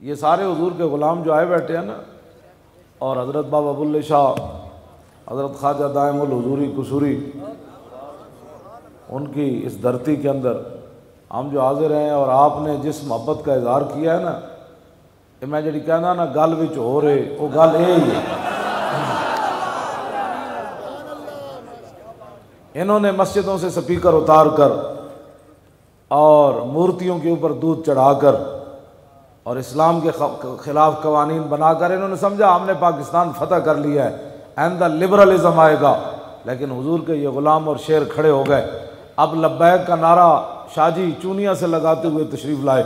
یہ سارے حضور کے غلام جو آئے بیٹھے ہیں نا، اور حضرت بابا بلے شاہ، حضرت خواجہ دائم الحضوری قصوری، ان کی اس دھرتی کے اندر ہم جو حاضر ہیں، اور آپ نے جس محبت کا اظہار کیا ہے نا، کہ میں جڑی کہنا نا گل وچ ہو رہے وہ گل یہ ہی ہے۔ انہوں نے مسجدوں سے سپیکر اتار کر اور مورتیوں کے اوپر دودھ چڑھا کر اور اسلام کے خلاف قوانین بنا کر انہوں نے سمجھا ہم نے پاکستان فتح کر لیا ہے، آئندہ لبرلزم آئے گا، لیکن حضور کے یہ غلام اور شیر کھڑے ہو گئے۔ اب لبیک کا نعرہ شاہ جی چونیا سے لگاتے ہوئے تشریف لائے،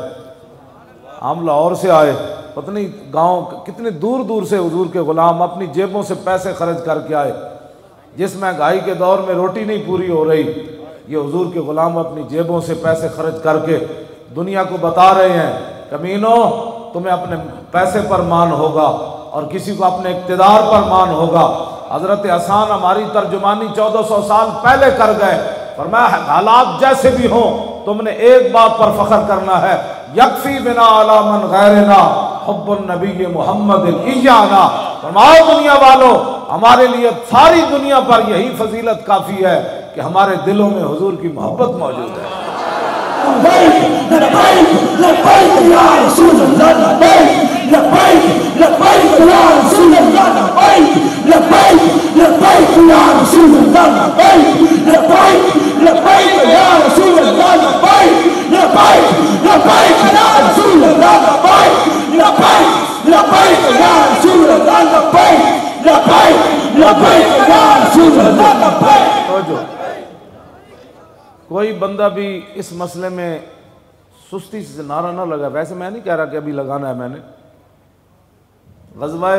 ہم لاہور سے آئے، پتہ نہیں گاؤں کتنے دور دور سے حضور کے غلام اپنی جیبوں سے پیسے خرچ کر کے آئے۔ جس مہنگائی کے دور میں روٹی نہیں پوری ہو رہی، یہ حضور کے غلام اپنی جیبوں سے پیسے خرچ کر کے دنیا کو بتا رہے ہیں، کمینو تمہیں اپنے پیسے پر مان ہوگا اور کسی کو اپنے اقتدار پر مان ہوگا۔ حضرت حسان ہماری ترجمانی 1400 سال پہلے کر گئے، فرمایا حالات جیسے بھی ہوں تم نے ایک بات پر فخر کرنا ہے، یکفی بنا علی من غیرنا حب النبی محمد ایانا۔ فرماؤ دنیا والوں ہمارے لیے ساری دنیا پر یہی فضیلت کافی ہے کہ ہمارے دلوں میں حضور کی محبت موجود ہے۔ لبیک لبیک لبیک یا رسول اللہ، لبیک لبیک لبیک یا رسول اللہ، لبیک لبیک لبیک یا رسول اللہ، لبیک لبیک لبیک یا رسول اللہ، لبیک لبیک لبیک یا رسول اللہ، لبیک لبیک لبیک یا رسول اللہ، لبیک لبیک لبیک یا رسول اللہ، لبیک۔ کوئی بندہ بھی اس مسئلے میں سستی سے نعرہ نہ لگا، ویسے میں نہیں کہہ رہا کہ ابھی لگانا ہے، میں نے غزوہ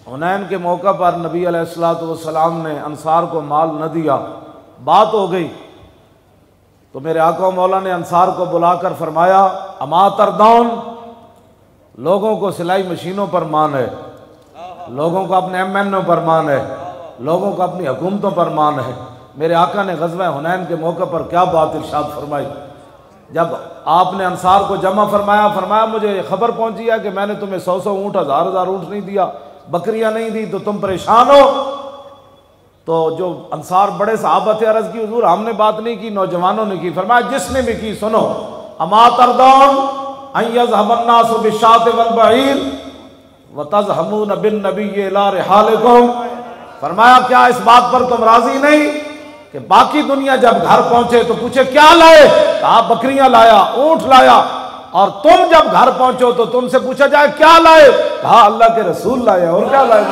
حنین کے موقع پر نبی علیہ السلام نے انصار کو مال نہ دیا، بات ہو گئی تو میرے آقا و مولا نے انصار کو بلا کر فرمایا اما تردون، لوگوں کو سلائی مشینوں پر مان ہے، لوگوں کو اپنے ایم این او پر مان ہے، لوگوں کو اپنی حکومتوں پر مان ہے۔ میرے آقا نے غزوہ حنین کے موقع پر کیا بات ارشاد فرمائی، جب آپ نے انصار کو جمع فرمایا مجھے یہ خبر پہنچی ہے کہ میں نے تمہیں 100 اونٹ 1000 اونٹ نہیں دیا، بکریاں نہیں دی تو تم پریشان ہو۔ تو جو انصار بڑے صحابہ تھے عرض کی حضور ہم نے بات نہیں کی، نوجوانوں نے کی۔ فرمایا جس نے بھی کی سنو، اما تردون ان یذهب الناس بالشاة والبعیر وتذهبون بالنبی الی رحالکم۔ فرمایا کیا اس بات پر تم راضی نہیں کہ باقی دنیا جب گھر پہنچے تو پوچھے کیا لائے، کہا بکریاں لایا، اونٹ لایا، اور تم جب گھر پہنچو تو تم سے پوچھا جائے کیا لائے، کہا اللہ کے رسول لائے، اور کیا لائے۔